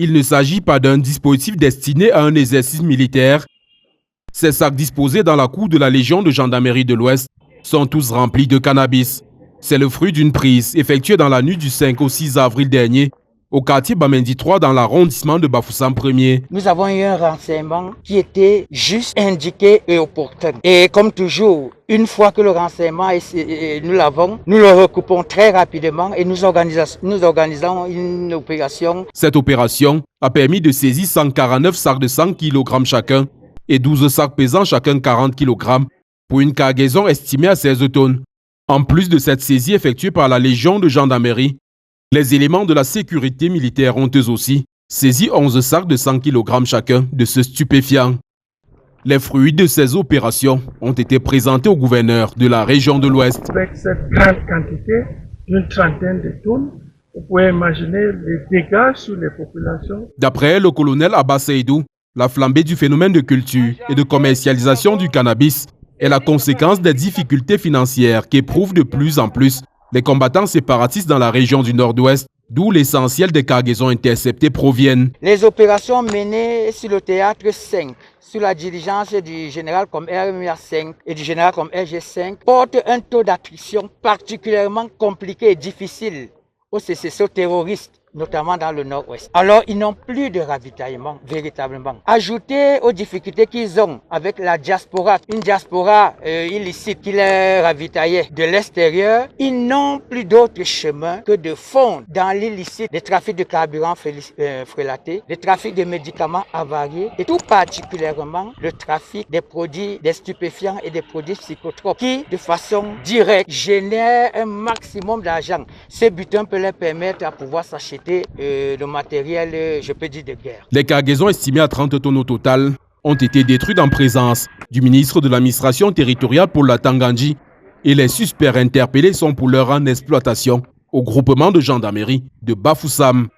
Il ne s'agit pas d'un dispositif destiné à un exercice militaire. Ces sacs disposés dans la cour de la Légion de gendarmerie de l'Ouest sont tous remplis de cannabis. C'est le fruit d'une prise effectuée dans la nuit du 5 au 6 avril dernier au quartier Bamendi 3 dans l'arrondissement de Bafoussam 1er. Nous avons eu un renseignement qui était juste indiqué et opportun. Et comme toujours, une fois que le renseignement, nous l'avons, nous le recoupons très rapidement et nous organisons une opération. Cette opération a permis de saisir 149 sacs de 100 kg chacun et 12 sacs pesant chacun 40 kg pour une cargaison estimée à 16 tonnes. En plus de cette saisie effectuée par la Légion de gendarmerie, les éléments de la sécurité militaire ont eux aussi saisi 11 sacs de 100 kg chacun de ce stupéfiant. Les fruits de ces opérations ont été présentés au gouverneur de la région de l'Ouest. Avec cette grande quantité, une trentaine de tonnes, vous pouvez imaginer les dégâts sur les populations. D'après le colonel Abbas Seydou, la flambée du phénomène de culture et de commercialisation du cannabis est la conséquence des difficultés financières qu'éprouvent de plus en plus les combattants séparatistes dans la région du Nord-Ouest, d'où l'essentiel des cargaisons interceptées proviennent. Les opérations menées sur le théâtre 5, sous la diligence du général comme RMA 5 et du général comme RG 5, portent un taux d'attrition particulièrement compliqué et difficile aux sécessions terroristes, notamment dans le Nord-Ouest. Alors, ils n'ont plus de ravitaillement, véritablement. Ajouté aux difficultés qu'ils ont avec la diaspora, une diaspora illicite qui les ravitaillait de l'extérieur, ils n'ont plus d'autre chemin que de fondre dans l'illicite des trafics de carburant frélatés, des trafics de médicaments avariés et tout particulièrement le trafic des produits, des stupéfiants et des produits psychotropes qui, de façon directe, génèrent un maximum d'argent. Ces butins peuvent leur permettre à pouvoir s'acheter le matériel, je peux dire, de guerre. Les cargaisons estimées à 30 tonnes au total ont été détruites en présence du ministre de l'administration territoriale pour la Tangandji et les suspects interpellés sont pour leur en exploitation au groupement de gendarmerie de Bafoussam.